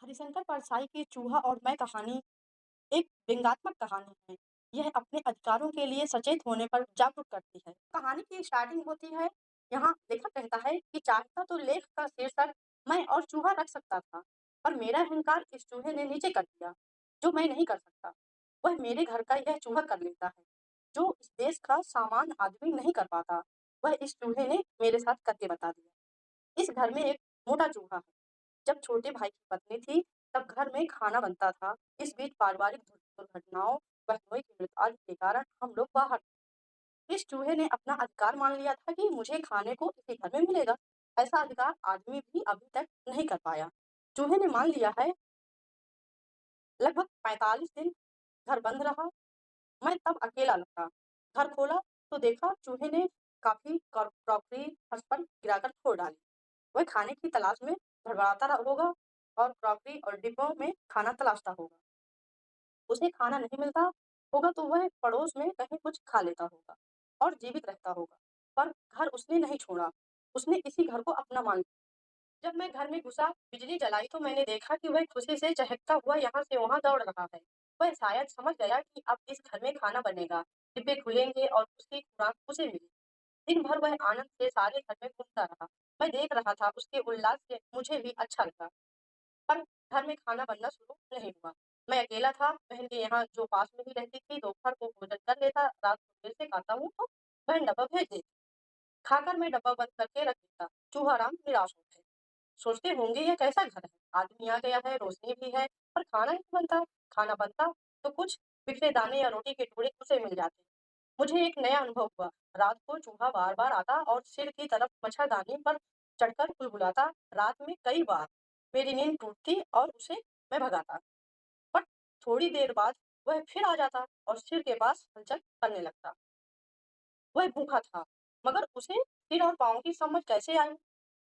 हरिशंकर परसाई की चूहा और मैं कहानी एक व्यंग्यात्मक कहानी है। यह अपने अधिकारों के लिए सचेत होने पर जागरूक करती है। कहानी की स्टार्टिंग होती है। यहाँ लेखक कहता है कि चाहता तो लेख का शीर्षक मैं और चूहा रख सकता था, पर मेरा अहंकार इस चूहे ने नीचे कर दिया। जो मैं नहीं कर सकता, वह मेरे घर का यह चूहा कर लेता है। जो इस देश का सामान्य आदमी नहीं कर पाता, वह इस चूहे ने मेरे साथ करके बता दिया। इस घर में एक मोटा चूहा है। जब छोटे भाई की पत्नी थी, तब घर में खाना बनता था। इस बीच पारिवारिक दुर्घटनाओं, बहनोई की मृत्यु आदि के कारण हम लोग बाहर थे। इस चूहे ने अपना अधिकार मान लिया था कि मुझे खाने को इसी घर में मिलेगा। ऐसा अधिकार आदमी भी अभी तक नहीं कर पाया। चूहे ने मान लिया है। लगभग 45 दिन घर बंद रहा। मैं तब अकेला लगा। घर खोला तो देखा चूहे ने काफी क्रॉकरी फर्श पर गिराकर फोड़ डाली। वह खाने की तलाश में भड़बड़ाता होगा और क्रॉकरी और डिब्बों में खाना तलाशता होगा। उसे खाना नहीं मिलता होगा तो वह पड़ोस में कहीं कुछ खा लेता होगा और जीवित रहता होगा। पर घर उसने नहीं छोड़ा। उसने इसी घर को अपना मान लिया। जब मैं घर में घुसा, बिजली जलाई तो मैंने देखा कि वह खुशी से चहकता हुआ यहाँ से वहां दौड़ रहा है। वह शायद समझ गया कि अब इस घर में खाना बनेगा, डिब्बे खुलेंगे और उसकी खुराक उसे मिलेगी। दिन भर वह आनंद से सारे घर में घूमता रहा। मैं देख रहा था उसके उल्लास से मुझे भी अच्छा लगा। पर घर में खाना बनना शुरू नहीं हुआ। मैं अकेला था। बहन के यहाँ जो पास में ही रहती थी, दोपहर को भोजन कर लेता, रात को फिर से खाता हूँ तो बहन डब्बा भेज देती। खाकर मैं डब्बा बंद करके रख देता। चूहा राम निराश हो गए। सोचते होंगे यह कैसा घर है, आदमी आ गया है, रोशनी भी है, पर खाना नहीं बनता। खाना बनता तो कुछ बिखरे दाने या रोटी के टुकड़े उसे मिल जाते। मुझे एक नया अनुभव हुआ। रात को चूहा बार बार आता और सिर की तरफ मच्छरदानी पर चढ़कर बुलबुलाता। रात में कई बार मेरी नींद टूटती और उसे मैं भगाता, पर थोड़ी देर बाद वह फिर आ जाता और सिर के पास हलचल करने लगता। वह भूखा था, मगर उसे सिर और पाँव की समझ कैसे आई?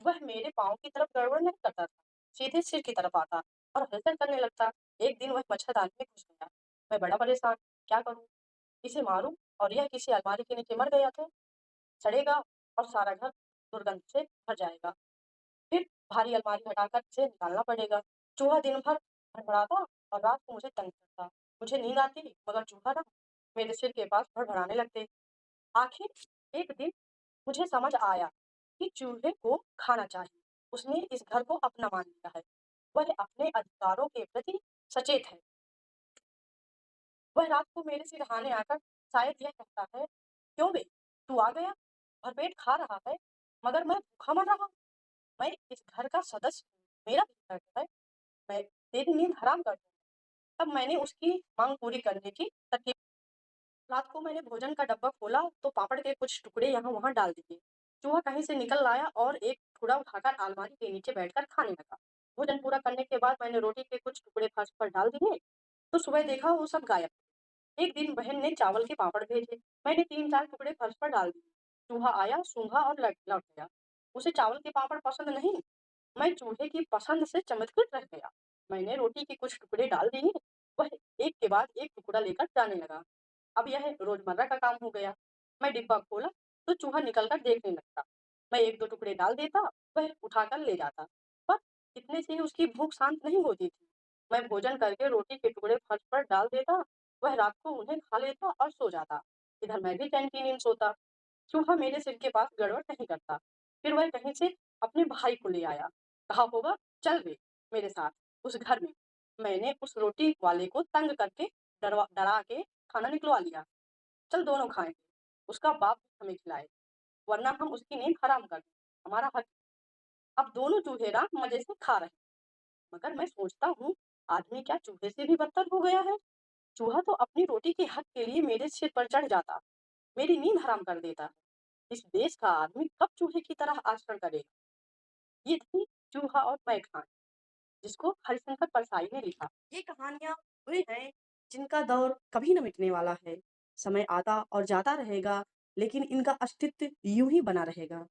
वह मेरे पाँव की तरफ गड़बड़ नहीं करता था, सीधे सिर की तरफ आता और हलचल करने लगता। एक दिन वह मच्छरदानी में घुस गया। मैं बड़ा परेशान, क्या करूं? इसे मारूं और यह किसी अलमारी के नीचे मर गया तो सड़ेगा और सारा घर दुर्गंध से भर जाएगा। फिर भारी अलमारी हटाकर इसे निकालना पड़ेगा। चूहा दिन भर भड़बड़ाता और रात को मुझे तंग करता। मुझे नींद आती, मगर चूहा ना मेरे सिर के पास भड़बड़ाने लगते। आखिर एक दिन मुझे समझ आया कि चूहे को खाना चाहिए। उसने इस घर को अपना मान लिया है। वह अपने अधिकारों के प्रति सचेत है। वह रात को मेरे सिरहाने आकर शायद यह कहता है, क्यों बे, तू आ गया, भरपेट खा रहा है, मगर मैं भूखा मर रहा हूँ। मैं इस घर का सदस्य हूँ, मेरा भी घर है, मैं तेरी नींद हराम कर दूँ। तब मैंने उसकी मांग पूरी करने की तरकीब। रात को मैंने भोजन का डब्बा खोला तो पापड़ के कुछ टुकड़े यहाँ वहाँ डाल दिए। चूहा कहीं से निकल आया और एक टुकड़ा उठाकर अलमारी के नीचे बैठकर खाने लगा। भोजन पूरा करने के बाद मैंने रोटी के कुछ टुकड़े फर्श पर डाल दिए तो सुबह देखा वो सब गायब। एक दिन बहन ने चावल के पापड़ भेजे। मैंने 3-4 टुकड़े फर्श पर डाल दिए। चूहा आया, सूंघा और लौट गया। उसे चावल के पापड़ पसंद नहीं। मैं चूहे की पसंद से चमत्कृत रह गया। मैंने रोटी के कुछ टुकड़े डाल दिए। वह एक के बाद एक टुकड़ा लेकर जाने लगा। अब यह रोजमर्रा का काम हो गया। मैं डिब्बा खोला तो चूहा निकलकर देखने लगता। मैं 1-2 टुकड़े डाल देता, वह उठाकर ले जाता। पर इतने से ही उसकी भूख शांत नहीं होती थी। मैं भोजन करके रोटी के टुकड़े फर्श पर डाल देता, वह रात को उन्हें खा लेता और सो जाता। इधर मैं भी चैन की नींद सोता। चूहा मेरे सिर के पास गड़बड़ नहीं करता। फिर वह कहीं से अपने भाई को ले आया। कहा होगा, चल बे मेरे साथ उस घर में। मैंने उस रोटी वाले को तंग करके डरा के खाना निकलवा लिया। चल दोनों खाएंगे, उसका बाप भी हमें खिलाए, वरना हम उसकी नींद हराम कर दें। हमारा हक। अब दोनों चूहे रात मजे से खा रहे। मगर मैं सोचता हूँ, आदमी क्या चूहे से भी बदतर हो गया है? चूहा तो अपनी रोटी के हक के लिए मेरे सिर पर चढ़ जाता, मेरी नींद हराम कर देता है। इस देश का आदमी कब चूहे की तरह आचरण करेगा? ये थी चूहा और मैं खान, जिसको हरिशंकर परसाई ने लिखा। ये कहानियां वे हैं जिनका दौर कभी न मिटने वाला है। समय आता और जाता रहेगा, लेकिन इनका अस्तित्व यूं ही बना रहेगा।